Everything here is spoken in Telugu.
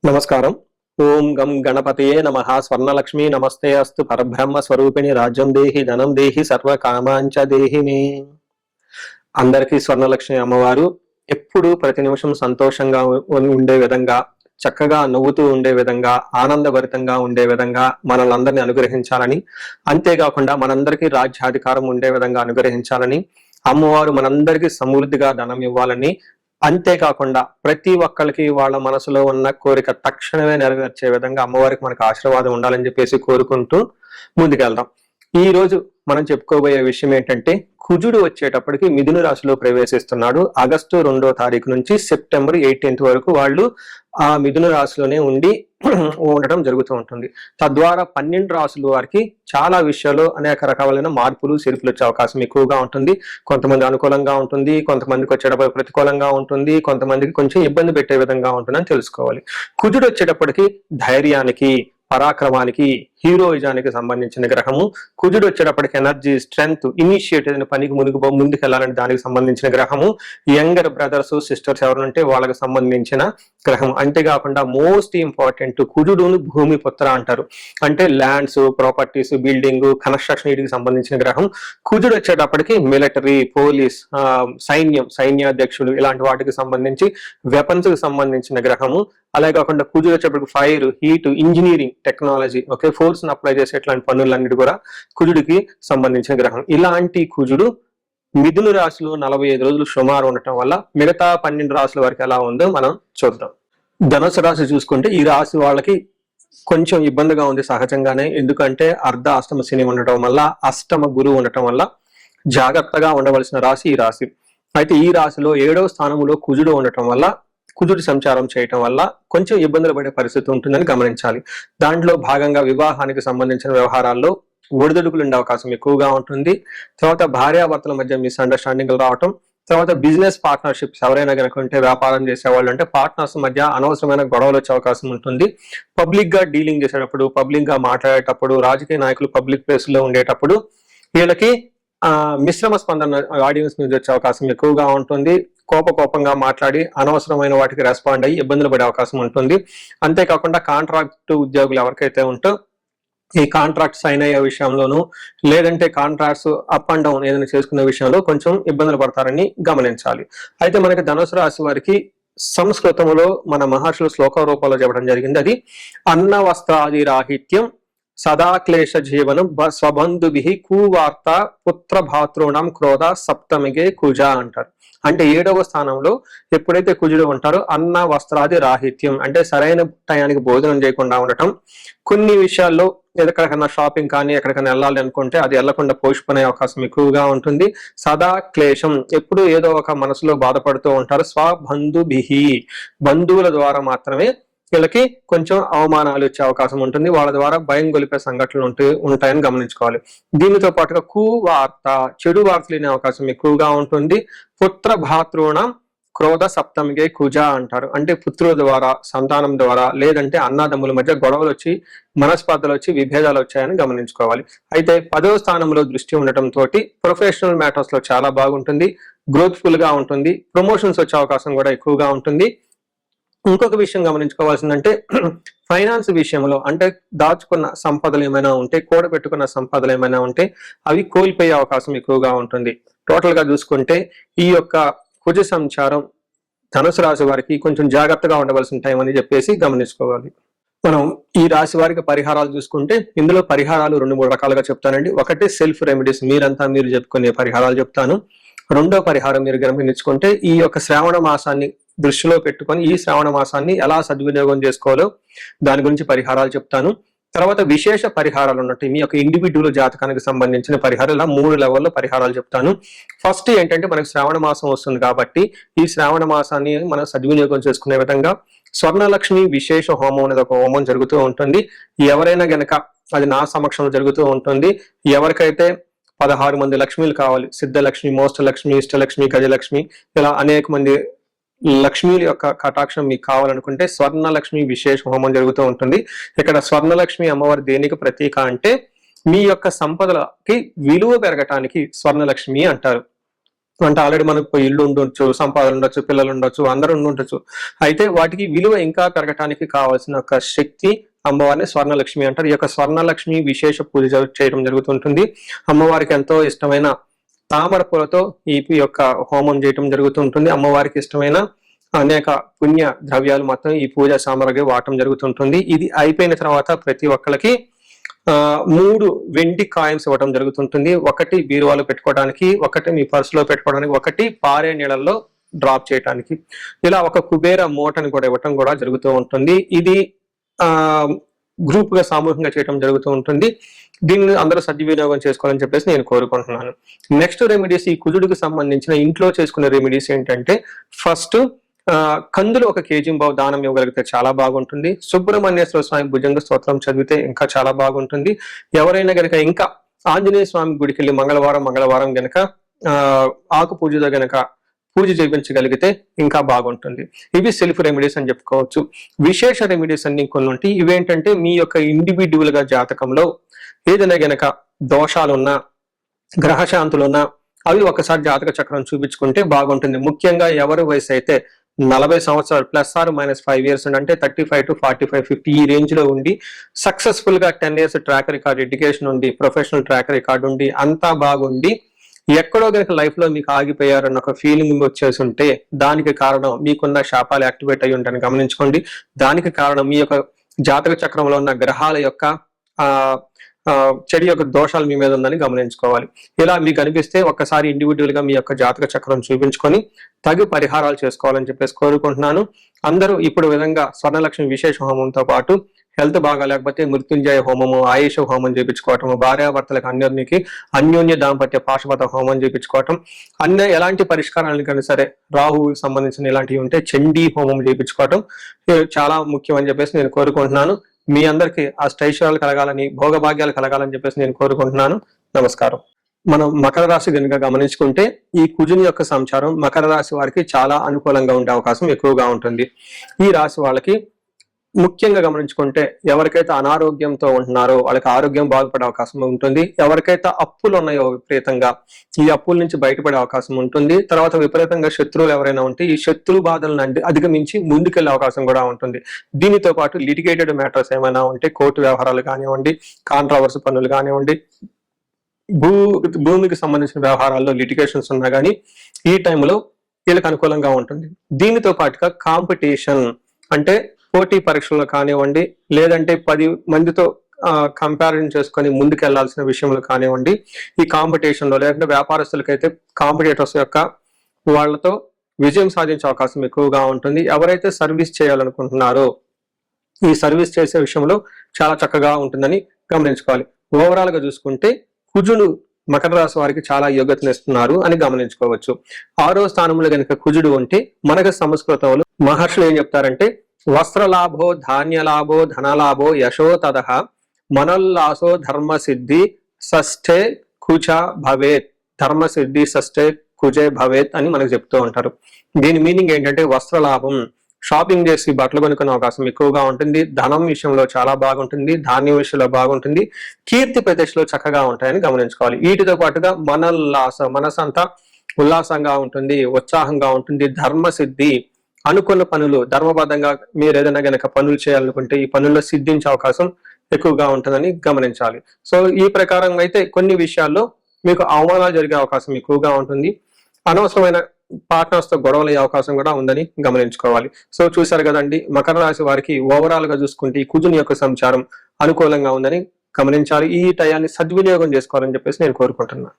నమస్కారం. ఓం గం గణపతయే నమః. స్వర్ణలక్ష్మి నమస్తే అస్తు. పరబ్రహ్మ స్వరూపిణి రాజ్యం దేహి ధనం దేహి సర్వ కామాంచ దేహి మే. అందరికీ స్వర్ణలక్ష్మి అమ్మవారు ఎప్పుడు ప్రతి నిమిషం సంతోషంగా ఉండే విధంగా, చక్కగా నవ్వుతూ ఉండే విధంగా, ఆనందభరితంగా ఉండే విధంగా మనల్ని అనుగ్రహించాలని, అంతేకాకుండా మనందరికీ రాజ్యాధికారం ఉండే విధంగా అనుగ్రహించాలని, అమ్మవారు మనందరికీ సమృద్ధిగా ధనం ఇవ్వాలని, అంతేకాకుండా ప్రతి ఒక్కరికి వాళ్ళ మనసులో ఉన్న కోరిక తక్షణమే నెరవేర్చే విధంగా అమ్మవారికి మనకు ఆశీర్వాదం ఉండాలని చెప్పేసి కోరుకుంటూ ముందుకెళ్దాం. ఈ రోజు మనం చెప్పుకోబోయే విషయం ఏంటంటే, కుజుడు వచ్చేటప్పటికి మిథున రాశిలో ప్రవేశిస్తున్నాడు. ఆగస్టు 2వ తారీఖు నుంచి సెప్టెంబర్ 18th వరకు వాళ్ళు ఆ మిథున రాశిలోనే ఉండటం జరుగుతూ ఉంటుంది. తద్వారా 12 రాశుల వారికి చాలా విషయాల్లో అనేక రకాలైన మార్పులు చేర్పులు వచ్చే అవకాశం ఎక్కువగా ఉంటుంది. కొంతమంది అనుకూలంగా ఉంటుంది, కొంతమందికి వచ్చేటప్పుడు ప్రతికూలంగా ఉంటుంది, కొంతమందికి కొంచెం ఇబ్బంది పెట్టే విధంగా ఉంటుందని తెలుసుకోవాలి. కుజుడు వచ్చేటప్పటికి ధైర్యానికి, పరాక్రమానికి, హీరోయిజానికి సంబంధించిన గ్రహము. కుజుడు వచ్చేటప్పటికి ఎనర్జీ, స్ట్రెంగ్త్, ఇనిషియేటివ్ పనికి ముందుకెళ్లాలని దానికి సంబంధించిన గ్రహము. యంగర్ బ్రదర్స్ సిస్టర్స్ ఎవరుంటే వాళ్ళకి సంబంధించిన గ్రహం. అంతేకాకుండా మోస్ట్ ఇంపార్టెంట్, కుజుడును భూమి పుత్ర అంటారు. అంటే ల్యాండ్స్, ప్రాపర్టీస్, బిల్డింగ్, కన్స్ట్రక్షన్ వీటికి సంబంధించిన గ్రహం. కుజుడు వచ్చేటప్పటికి మిలిటరీ, పోలీస్, సైన్యాధ్యక్షుడు ఇలాంటి వాటికి సంబంధించి వెపన్స్ కి సంబంధించిన గ్రహము. అలాగే కాకుండా కుజుడు వచ్చేటప్పటికి fire, heat, engineering, technology, force ని అప్లై చేసే ఇట్లాంటి పనులన్నిటి కూడా కుజుడికి సంబంధించిన గ్రహం. ఇలాంటి కుజుడు మిథున రాశిలో 45 రోజులు సుమారు ఉండటం వల్ల మిగతా 12 రాశుల వరకు ఎలా ఉందో మనం చూద్దాం. ధనుసు రాశి చూసుకుంటే ఈ రాశి వాళ్ళకి కొంచెం ఇబ్బందిగా ఉంది సహజంగానే. ఎందుకంటే అష్టమ శని ఉండటం వల్ల, అష్టమ గురువు ఉండటం వల్ల జాగ్రత్తగా ఉండవలసిన రాశి ఈ రాశి. అయితే ఈ రాశిలో 7వ స్థానంలో కుజుడు ఉండటం వల్ల, కుజుడి సంచారం చేయటం వల్ల కొంచెం ఇబ్బందులు పడే పరిస్థితి ఉంటుందని గమనించాలి. దాంట్లో భాగంగా వివాహానికి సంబంధించిన వ్యవహారాల్లో ఒడిదుడుకులు ఉండే అవకాశం ఎక్కువగా ఉంటుంది. తర్వాత భార్యాభర్తల మధ్య మిస్అండర్స్టాండింగ్లు రావటం, తర్వాత బిజినెస్ పార్ట్నర్షిప్స్ ఎవరైనా కనుక ఉంటే, వ్యాపారం చేసేవాళ్ళు అంటే పార్ట్నర్స్ మధ్య అనవసరమైన గొడవలు వచ్చే అవకాశం ఉంటుంది. పబ్లిక్ గా డీలింగ్ చేసేటప్పుడు, పబ్లిక్ గా మాట్లాడేటప్పుడు, రాజకీయ నాయకులు పబ్లిక్ ప్లేస్ లో ఉండేటప్పుడు వీళ్ళకి మిశ్రమ స్పందన ఆడియన్స్ నుంచి వచ్చే అవకాశం ఎక్కువగా ఉంటుంది. కోపంగా మాట్లాడి అనవసరమైన వాటికి రెస్పాండ్ అయ్యి ఇబ్బందులు పడే అవకాశం ఉంటుంది. అంతేకాకుండా కాంట్రాక్ట్ ఉద్యోగులు ఎవరికైతే ఉంటో ఈ కాంట్రాక్ట్ సైన్ అయ్యే విషయంలోనూ, లేదంటే కాంట్రాక్ట్స్ అప్ అండ్ డౌన్ ఏదైనా చేసుకునే విషయంలో కొంచెం ఇబ్బందులు పడతారని గమనించాలి. అయితే మనకి ధనుసు రాశి వారికి సంస్కృతంలో మన మహర్షులు శ్లోక రూపంలో చెప్పడం జరిగింది. అది అన్న వస్త్రాది రాహిత్యం సదా క్లేశ జీవనం స్వబంధుభి కువార్త పుత్ర భాతృణం క్రోధ సప్తమిగే కుజ అంటారు. అంటే 7వ స్థానంలో ఎప్పుడైతే కుజుడు ఉంటారో అన్న వస్త్రాది రాహిత్యం అంటే సరైన టయానికి భోజనం చేయకుండా ఉండటం, కొన్ని విషయాల్లో ఎక్కడికన్నా షాపింగ్ కానీ ఎక్కడికైనా వెళ్ళాలి అనుకుంటే అది వెళ్లకుండా పోషిపోయే అవకాశం ఎక్కువగా ఉంటుంది. సదా క్లేశం, ఎప్పుడు ఏదో ఒక మనసులో బాధపడుతూ ఉంటారు. స్వబంధుభి, బంధువుల ద్వారా మాత్రమే వీళ్ళకి కొంచెం అవమానాలు వచ్చే అవకాశం ఉంటుంది. వాళ్ళ ద్వారా భయం గొలిపే సంఘటనలు ఉంటాయని గమనించుకోవాలి. దీనితో పాటుగా కువార్త, చెడు వార్తలు వినే అవకాశం ఎక్కువగా ఉంటుంది. పుత్ర భాతృణం క్రోధ సప్తమిగే కుజ అంటారు. అంటే పుత్రుల ద్వారా, సంతానం ద్వారా, లేదంటే అన్నదమ్ముల మధ్య గొడవలు వచ్చి, మనస్పర్ధలు వచ్చి, విభేదాలు వచ్చాయని గమనించుకోవాలి. అయితే 10వ స్థానంలో దృష్టి ఉండటం తోటి ప్రొఫెషనల్ మ్యాటర్స్ లో చాలా బాగుంటుంది, గ్రోత్ఫుల్ గా ఉంటుంది, ప్రమోషన్స్ వచ్చే అవకాశం కూడా ఎక్కువగా ఉంటుంది. ఇంకొక విషయం గమనించుకోవాల్సిందంటే ఫైనాన్స్ విషయంలో, అంటే దాచుకున్న సంపదలు ఏమైనా ఉంటే, కూడబెట్టుకున్న సంపదలు ఏమైనా ఉంటే అవి కోల్పోయే అవకాశం ఎక్కువగా ఉంటుంది. టోటల్ గా చూసుకుంటే ఈ యొక్క కుజ సంచారం ధనుసు రాశి వారికి కొంచెం జాగ్రత్తగా ఉండవలసిన టైం అని చెప్పేసి గమనించుకోవాలి. మనం ఈ రాశి వారికి పరిహారాలు చూసుకుంటే ఇందులో పరిహారాలు 2-3 రకాలుగా చెప్తానండి. ఒకటి సెల్ఫ్ రెమెడీస్, మీరు చెప్పుకునే పరిహారాలు చెప్తాను. రెండో పరిహారం మీరు గమనించుకుంటే ఈ యొక్క శ్రావణ మాసాన్ని దృష్టిలో పెట్టుకొని ఈ శ్రావణ మాసాన్ని ఎలా సద్వినియోగం చేసుకోవాలో దాని గురించి పరిహారాలు చెప్తాను. తర్వాత విశేష పరిహారాలు ఉన్నట్టు మీ యొక్క ఇండివిడ్యువల్ జాతకానికి సంబంధించిన పరిహారాలు, ఇలా 3 లెవెల్లో పరిహారాలు చెప్తాను. ఫస్ట్ ఏంటంటే మనకు శ్రావణ మాసం వస్తుంది కాబట్టి ఈ శ్రావణ మాసాన్ని మనం సద్వినియోగం చేసుకునే విధంగా స్వర్ణలక్ష్మి విశేష హోమం అనేది ఒక హోమం జరుగుతూ ఉంటుంది. ఎవరైనా గనక, అది నా సమక్షంలో జరుగుతూ ఉంటుంది, ఎవరికైతే 16 మంది లక్ష్మీలు కావాలి, సిద్ధలక్ష్మి, మోష్టలక్ష్మి, ఇష్టలక్ష్మి, గజలక్ష్మి, ఇలా అనేక మంది లక్ష్మీల యొక్క కటాక్షం మీకు కావాలనుకుంటే స్వర్ణలక్ష్మి విశేష హోమం జరుగుతూ ఉంటుంది. ఇక్కడ స్వర్ణలక్ష్మి అమ్మవారి దేనికి ప్రతీక అంటే మీ యొక్క సంపదలకి విలువ పెరగటానికి స్వర్ణలక్ష్మి అంటారు. అంటే ఆల్రెడీ మనకు ఇల్లు ఉండొచ్చు, సంపాదన ఉండొచ్చు, పిల్లలు ఉండొచ్చు, అందరూ ఉండొచ్చు. అయితే వాటికి విలువ ఇంకా పెరగటానికి కావాల్సిన ఒక శక్తి అమ్మవారిని స్వర్ణలక్ష్మి అంటారు. ఈ యొక్క స్వర్ణలక్ష్మి విశేష పూజ చేయడం జరుగుతుంటుంది. అమ్మవారికి ఎంతో ఇష్టమైన తామర పూలతో ఈ యొక్క హోమం చేయటం జరుగుతుంటుంది. అమ్మవారికి ఇష్టమైన అనేక పుణ్య ద్రవ్యాలు మొత్తం ఈ పూజ సామగ్రి వాడటం జరుగుతుంటుంది. ఇది అయిపోయిన తర్వాత ప్రతి ఒక్కరికి 3 వెండి కాయిన్స్ ఇవ్వడం జరుగుతుంటుంది. ఒకటి బీరువాలో పెట్టుకోవడానికి, ఒకటి మీ పర్సులో పెట్టుకోవడానికి, ఒకటి పారే నీళ్ళల్లో డ్రాప్ చేయడానికి. ఇలా ఒక కుబేర మూటని కూడా ఇవ్వటం కూడా జరుగుతూ ఉంటుంది. ఇది గ్రూప్ గా సామూహికంగా చేయడం జరుగుతూ ఉంటుంది. దీన్ని అందరూ సద్వినియోగం చేసుకోవాలని చెప్పేసి నేను కోరుకుంటున్నాను. నెక్స్ట్ రెమెడీస్, ఈ కుజుడికి సంబంధించిన ఇంట్లో చేసుకునే రెమెడీస్ ఏంటంటే, ఫస్ట్ కందులు 1 కేజీ దానం ఇవ్వగలిగితే చాలా బాగుంటుంది. సుబ్రహ్మణ్యేశ్వర స్వామి భుజంగ స్తోత్రం చదివితే ఇంకా చాలా బాగుంటుంది. ఎవరైనా గనక ఇంకా ఆంజనేయ స్వామి గుడికి వెళ్ళి మంగళవారం గనక ఆకు పూజతో గనక పూజ చేయించగలిగితే ఇంకా బాగుంటుంది. ఇవి సెల్ఫ్ రెమెడీస్ అని చెప్పుకోవచ్చు. విశేష రెమెడీస్ అన్ని కొన్ని ఉంటాయి. ఇవేంటంటే మీ యొక్క ఇండివిడ్యువల్ గా జాతకంలో ఏదైనా గనక దోషాలున్నా, గ్రహశాంతులున్నా అవి ఒకసారి జాతక చక్రం చూపించుకుంటే బాగుంటుంది. ముఖ్యంగా ఎవరి వయసు అయితే 40 సంవత్సరాలు +or-5 ఇయర్స్ అంటే 35 to 45, 50 ఈ రేంజ్ లో ఉండి సక్సెస్ఫుల్ గా 10 ఇయర్స్ ట్రాక్ రికార్డ్, ఎడ్యుకేషన్ ఉండి, ప్రొఫెషనల్ ట్రాక్ రికార్డ్ ఉండి, అంతా బాగుండి ఎక్కడో కనుక లైఫ్ లో మీకు ఆగిపోయారన్న ఒక ఫీలింగ్ వచ్చేసి ఉంటే దానికి కారణం మీకున్న శాపాలు యాక్టివేట్ అయ్యి ఉంటాయని గమనించుకోండి. దానికి కారణం మీ యొక్క జాతక చక్రంలో ఉన్న గ్రహాల యొక్క చెడు యొక్క దోషాలు మీ మీద ఉందని గమనించుకోవాలి. ఇలా మీకు అనిపిస్తే ఒక్కసారి ఇండివిడ్యువల్ గా మీ యొక్క జాతక చక్రం చూపించుకొని తగు పరిహారాలు చేసుకోవాలని చెప్పేసి కోరుకుంటున్నాను. అందరూ ఇప్పుడు విధంగా స్వర్ణలక్ష్మి విశేష హోమంతో పాటు హెల్త్ బాగా లేకపోతే మృత్యుంజయ హోమము, ఆయుష హోమం చేయించుకోవటము, భార్యాభర్తలకు అన్యోన్య దాంపత్య పాశుపత హోమం చేయించుకోవటం, ఎలాంటి పరిష్కారాలు కానీ సరే రాహువుకి సంబంధించిన ఇలాంటివి ఉంటే చండీ హోమం చేయించుకోవటం చాలా ముఖ్యం అని చెప్పేసి నేను కోరుకుంటున్నాను. మీ అందరికి అష్టైశ్వర్యాలు కలగాలని, భోగభాగ్యాలు కలగాలని చెప్పేసి నేను కోరుకుంటున్నాను. నమస్కారం. మనం మకర రాశి కనుక గమనించుకుంటే ఈ కుజుని యొక్క సంచారం మకర రాశి వారికి చాలా అనుకూలంగా ఉండే అవకాశం ఎక్కువగా ఉంటుంది. ఈ రాశి వాళ్ళకి ముఖ్యంగా గమనించుకుంటే ఎవరికైతే అనారోగ్యంతో ఉంటున్నారో వాళ్ళకి ఆరోగ్యం బాగుపడే అవకాశం ఉంటుంది. ఎవరికైతే అప్పులు ఉన్నాయో విపరీతంగా ఈ అప్పుల నుంచి బయటపడే అవకాశం ఉంటుంది. తర్వాత విపరీతంగా శత్రువులు ఎవరైనా ఉంటే ఈ శత్రు బాధలను అధిగమించి ముందుకెళ్లే అవకాశం కూడా ఉంటుంది. దీనితో పాటు లిటిగేటెడ్ మ్యాటర్స్ ఏమైనా ఉంటే కోర్టు వ్యవహారాలు కానివ్వండి, కాంట్రవర్సీ పనులు కానివ్వండి, భూమికి సంబంధించిన వ్యవహారాల్లో లిటిగేషన్స్ ఉన్నా కానీ ఈ టైంలో వీళ్ళకి అనుకూలంగా ఉంటుంది. దీనితో పాటుగా కాంపిటీషన్ అంటే పోటీ పరీక్షలు కానివ్వండి, లేదంటే 10 మందితో కంపారిజన్ చేసుకొని ముందుకెళ్లాల్సిన విషయంలో కానివ్వండి, ఈ కాంపిటీషన్ లో లేదంటే వ్యాపారస్తులకైతే కాంపిటేటర్స్ యొక్క వాళ్ళతో విజయం సాధించే అవకాశం ఎక్కువగా ఉంటుంది. ఎవరైతే సర్వీస్ చేయాలనుకుంటున్నారో ఈ సర్వీస్ చేసే విషయంలో చాలా చక్కగా ఉంటుందని గమనించుకోవాలి. ఓవరాల్ గా చూసుకుంటే కుజుడు మకర రాశి వారికి చాలా యోగ్యతనిస్తున్నారు అని గమనించుకోవచ్చు. 6వ స్థానంలో కనుక కుజుడు ఉంటే మనకు సంస్కృతంలో మహర్షులు ఏం చెప్తారంటే, వస్త్రలాభో ధాన్యలాభో ధనలాభో యశో తదః మనోల్లాసో ధర్మసిద్ధి షష్ఠే కుజ భవేత్. ధర్మసిద్ధి షష్ఠే కుజే భవేత్ అని మనకు చెప్తూ ఉంటారు. దీని మీనింగ్ ఏంటంటే వస్త్రలాభం, షాపింగ్ చేసి బట్టలు కొనుక్కునే అవకాశం ఎక్కువగా ఉంటుంది. ధనం విషయంలో చాలా బాగుంటుంది. ధాన్యం విషయంలో బాగుంటుంది. కీర్తి ప్రతిష్టలు చక్కగా ఉంటాయని గమనించుకోవాలి. వీటితో పాటుగా మనసు అంతా ఉల్లాసంగా ఉంటుంది, ఉత్సాహంగా ఉంటుంది. ధర్మసిద్ధి, అనుకున్న పనులు ధర్మబద్ధంగా మీరు ఏదైనా గనక పనులు చేయాలనుకుంటే ఈ పనుల్లో సిద్ధించే అవకాశం ఎక్కువగా ఉంటుందని గమనించాలి. సో ఈ ప్రకారం అయితే కొన్ని విషయాల్లో మీకు అవమానాలు జరిగే అవకాశం ఎక్కువగా ఉంటుంది. అనవసరమైన పార్ట్నర్స్ తో గొడవలు అయ్యే అవకాశం కూడా ఉందని గమనించుకోవాలి. సో చూశారు కదండి, మకర రాశి వారికి ఓవరాల్ గా చూసుకుంటే ఈ కుజుని యొక్క సంచారం అనుకూలంగా ఉందని గమనించాలి. ఈ టయాన్ని సద్వినియోగం చేసుకోవాలని చెప్పేసి నేను కోరుకుంటున్నాను.